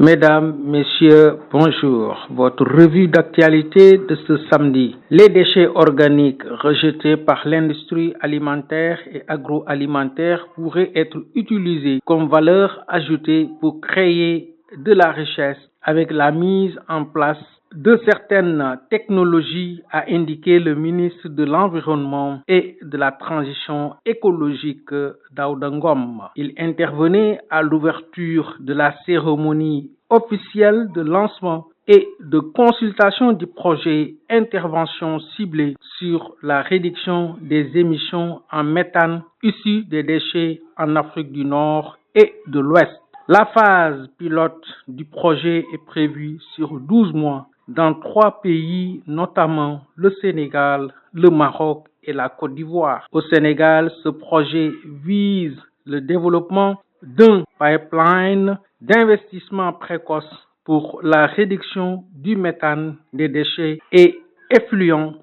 Mesdames, Messieurs, bonjour. Votre revue d'actualité de ce samedi. Les déchets organiques rejetés par l'industrie alimentaire et agroalimentaire pourraient être utilisés comme valeur ajoutée pour créer de la richesse avec la mise en place de certaines technologies, a indiqué le ministre de l'Environnement et de la Transition écologique, Daouda Ngom. Il intervenait à l'ouverture de la cérémonie officielle de lancement et de consultation du projet Intervention ciblée sur la réduction des émissions en méthane issues des déchets en Afrique du Nord et de l'Ouest. La phase pilote du projet est prévue sur 12 mois dans 3 pays, notamment le Sénégal, le Maroc et la Côte d'Ivoire. Au Sénégal, ce projet vise le développement d'un pipeline d'investissement précoce pour la réduction du méthane des déchets et effluents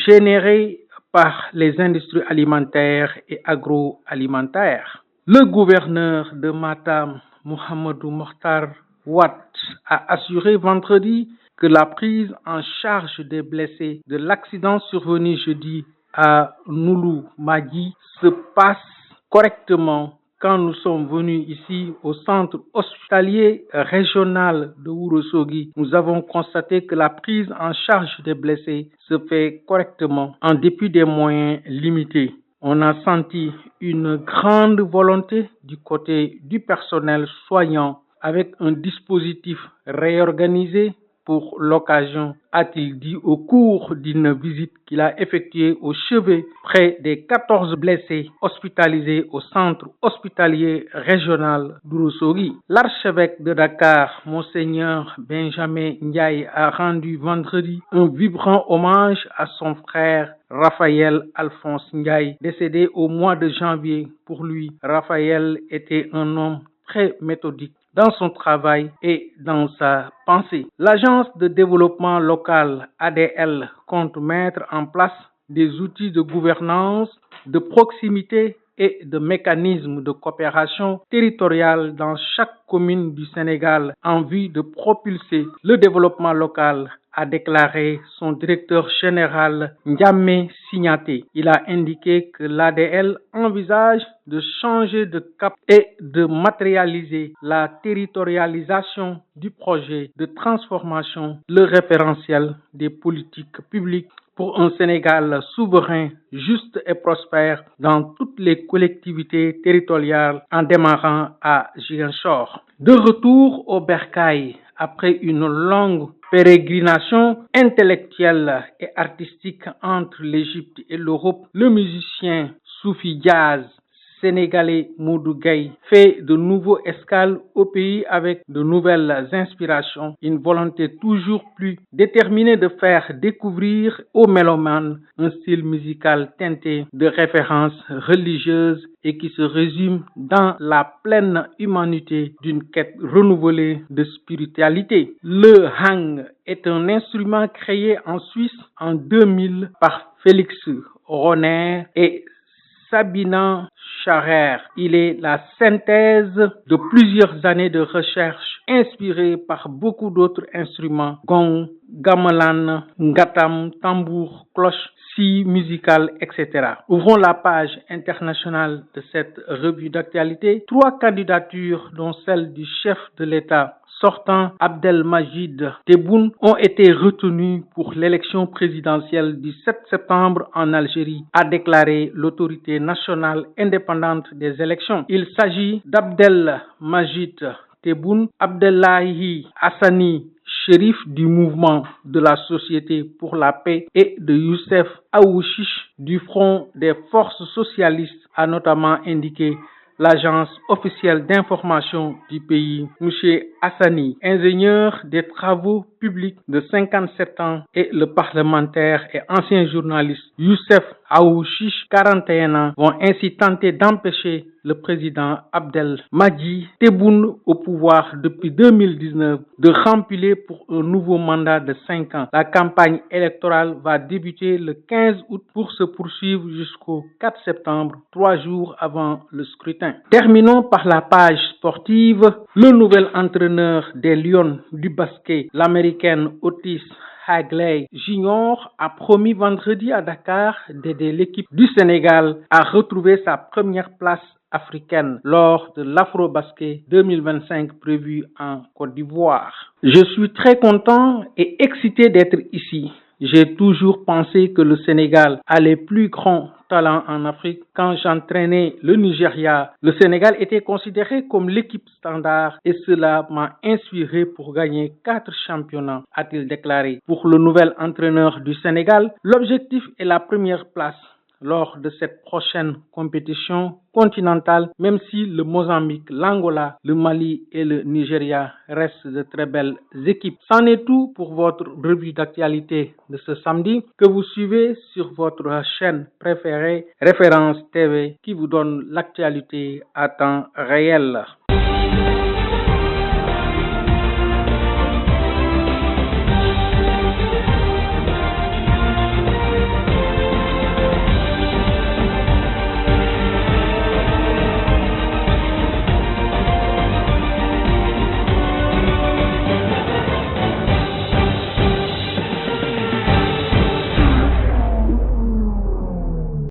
générés par les industries alimentaires et agroalimentaires. Le gouverneur de Matam, Mohamedou Mokhtar Wade, a assuré vendredi que la prise en charge des blessés de l'accident survenu jeudi à Noulou-Madi se passe correctement. Quand nous sommes venus ici au centre hospitalier régional de Ourossogui, nous avons constaté que la prise en charge des blessés se fait correctement en dépit des moyens limités. On a senti une grande volonté du côté du personnel soignant avec un dispositif réorganisé pour l'occasion, a-t-il dit au cours d'une visite qu'il a effectuée au chevet près des 14 blessés hospitalisés au centre hospitalier régional d'Ourossogui. L'archevêque de Dakar, Monseigneur Benjamin Ndiaye, a rendu vendredi un vibrant hommage à son frère Raphaël Alphonse Ndiaye, décédé au mois de janvier. Pour lui, Raphaël était un homme très méthodique dans son travail et dans sa pensée. L'Agence de développement local ADL compte mettre en place des outils de gouvernance, de proximité et de mécanismes de coopération territoriale dans chaque commune du Sénégal en vue de propulser le développement local, a déclaré son directeur général Ndiamé Signaté. Il a indiqué que l'ADL envisage de changer de cap et de matérialiser la territorialisation du projet de transformation, le référentiel des politiques publiques pour un Sénégal souverain, juste et prospère dans toutes les collectivités territoriales en démarrant à Ziguinchor. De retour au Bercail, après une longue pérégrination intellectuelle et artistique entre l'Égypte et l'Europe, le musicien Soufi Jazz sénégalais Modou Gueye fait de nouveaux escales au pays avec de nouvelles inspirations, une volonté toujours plus déterminée de faire découvrir aux mélomanes un style musical teinté de références religieuses et qui se résume dans la pleine humanité d'une quête renouvelée de spiritualité. Le hang est un instrument créé en Suisse en 2000 par Félix Ronner et Sabina Charer. Il est la synthèse de plusieurs années de recherche inspirées par beaucoup d'autres instruments, gong, gamelan, ngatam, tambour, cloche, scie musicale, etc. Ouvrons la page internationale de cette revue d'actualité. 3 candidatures, dont celle du chef de l'État sortant Abdelmajid Tebboune, ont été retenues pour l'élection présidentielle du 7 septembre en Algérie, a déclaré l'autorité nationale indépendante des élections. Il s'agit d'Abdelmajid Tebboune, Abdellahi Hassani Chérif du mouvement de la Société pour la paix et de Youssef Aouchiche du Front des forces socialistes, a notamment indiqué l'agence officielle d'information du pays. M. Hassani, ingénieur des travaux publics de 57 ans, et le parlementaire et ancien journaliste Youssef Aouchiche, 41 ans, vont ainsi tenter d'empêcher le président Abdelmadjid Tebboune au pouvoir depuis 2019 de remplir pour un nouveau mandat de 5 ans. La campagne électorale va débuter le 15 août pour se poursuivre jusqu'au 4 septembre, 3 jours avant le scrutin. Terminons par la page sportive. Le nouvel entraîneur des Lions du basket, l'américaine Otis Hagley Junior, a promis vendredi à Dakar d'aider l'équipe du Sénégal à retrouver sa première place africaine lors de l'Afrobasket 2025 prévu en Côte d'Ivoire. Je suis très content et excité d'être ici. J'ai toujours pensé que le Sénégal a les plus grands talents en Afrique. Quand j'entraînais le Nigeria, le Sénégal était considéré comme l'équipe standard et cela m'a inspiré pour gagner 4 championnats, a-t-il déclaré. Pour le nouvel entraîneur du Sénégal, l'objectif est la première place lors de cette prochaine compétition continentale, même si le Mozambique, l'Angola, le Mali et le Nigeria restent de très belles équipes. C'en est tout pour votre revue d'actualité de ce samedi que vous suivez sur votre chaîne préférée, Référence TV, qui vous donne l'actualité à temps réel.